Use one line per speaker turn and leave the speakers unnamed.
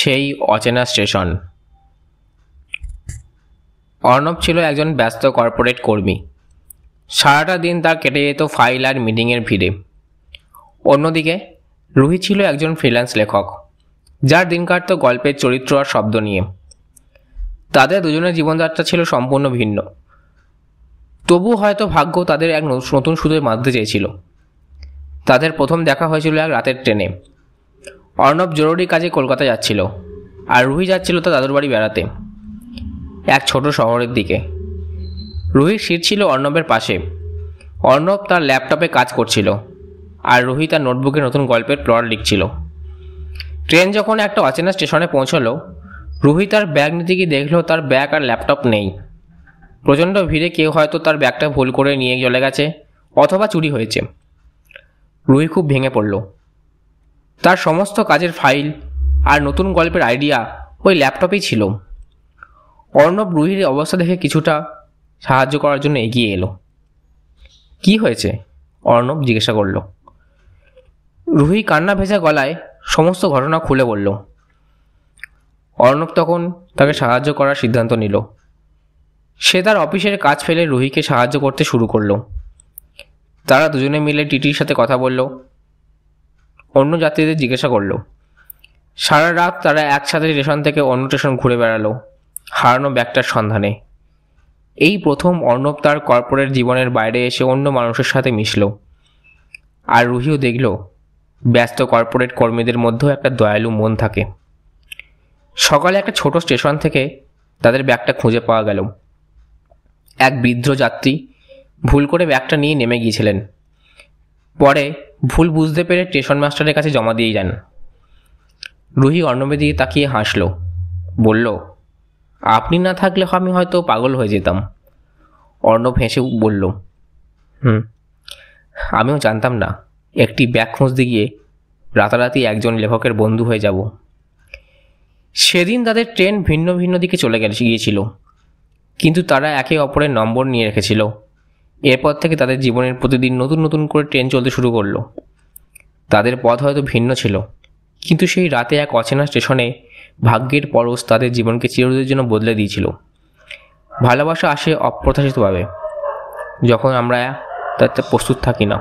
সেই অচেনা স্টেশন। অর্ণব ছিল একজন ব্যস্ত কর্পোরেট কর্মী। সারাটা দিন তার কেটে যেত ফাইল আর মিটিংয়ের ভিড়ে। অন্যদিকে রুহি ছিল একজন ফ্রিল্যান্স লেখক, যার দিন কাটত গল্পের চরিত্র আর শব্দ নিয়ে। তাদের দুজনের জীবনযাত্রা ছিল সম্পূর্ণ ভিন্ন, তবু হয়তো ভাগ্য তাদের এক নতুন সুযোগ বাঁধতে চেয়েছিল। তাদের প্রথম দেখা হয়েছিল এক রাতের ট্রেনে। অর্ণব জরুরি কাজে কলকাতা যাচ্ছিল, আর রুহি যাচ্ছিল তার দাদুর বাড়ি বেড়াতে, এক ছোট শহরের দিকে। রুহির সিট ছিল অর্ণবের পাশে। অর্ণব তার ল্যাপটপে কাজ করছিল, আর রুহি তার নোটবুকে নতুন গল্পের প্লট লিখছিল। ট্রেন যখন একটা অচেনা স্টেশনে পৌঁছলো, রুহি তার ব্যাগ নিতে গিয়ে দেখলো তার ব্যাগ আর ল্যাপটপ নেই। প্রচণ্ড ভিড়ে কেউ হয়তো তার ব্যাগটা ভুল করে নিয়ে চলে গেছে, অথবা চুরি হয়েছে। রুহি খুব ভেঙে পড়ল। তার সমস্ত কাজের ফাইল আর নতুন গল্পের আইডিয়া ওই ল্যাপটপেই ছিল। অর্ণব রুহির অবস্থা দেখে কিছুটা সাহায্য করার জন্য এগিয়ে এলো। কি হয়েছে? অর্ণব জিজ্ঞাসা করল। রুহি কান্না ভেজা গলায় সমস্ত ঘটনা খুলে বলল। অর্ণব তখন তাকে সাহায্য করার সিদ্ধান্ত নিল। সে তার অফিসের কাজ ফেলে রুহিকে সাহায্য করতে শুরু করলো। তারা দুজনে মিলে টিটির সাথে কথা বলল, অন্য যাত্রীদের জিজ্ঞাসা করল। সারা রাত তারা একসাথে স্টেশন থেকে অন্য স্টেশন ঘুরে বেড়ালো, হারানো ব্যাগটার সন্ধানে। এই প্রথম অর্ণব তার কর্পোরেট জীবনের বাইরে এসে অন্য মানুষের সাথে মিশল। আর রুহিও দেখল ব্যস্ত কর্পোরেট কর্মীদের মধ্যেও একটা দয়ালু মন থাকে। সকালে একটা ছোট স্টেশন থেকে তাদের ব্যাগটা খুঁজে পাওয়া গেল। এক বৃদ্ধ যাত্রী ভুল করে ব্যাগটা নিয়ে নেমে গিয়েছিলেন। পরে ভুল বুঝতে পেরে স্টেশন মাস্টারের কাছে জমা দিয়ে যান। রুহি অর্ণবের দিকে তাকিয়ে হাসল, বলল, আপনি না থাকলে আমি হয়তো পাগল হয়ে যেতাম। অর্ণব হেসে বলল, আমিও জানতাম না একটি ব্যাগ খুঁজতে গিয়ে রাতারাতি একজন লেখকের বন্ধু হয়ে যাব। সেদিন তাদের ট্রেন ভিন্ন ভিন্ন দিকে চলে গিয়েছিল, কিন্তু তারা একে অপরের নম্বর নিয়ে রেখেছিল। এরপর থেকে তাদের জীবনের প্রতিদিন নতুন নতুন করে ট্রেন চলতে শুরু করলো। তাদের পথ হয়তো ভিন্ন ছিল, কিন্তু সেই রাতে এক অচেনা স্টেশনে ভাগ্যের পরশ তাদের জীবনকে চিরদিনের জন্য বদলে দিয়েছিল। ভালোবাসা আসে অপ্রত্যাশিতভাবে, যখন আমরা তাতে প্রস্তুত থাকি না।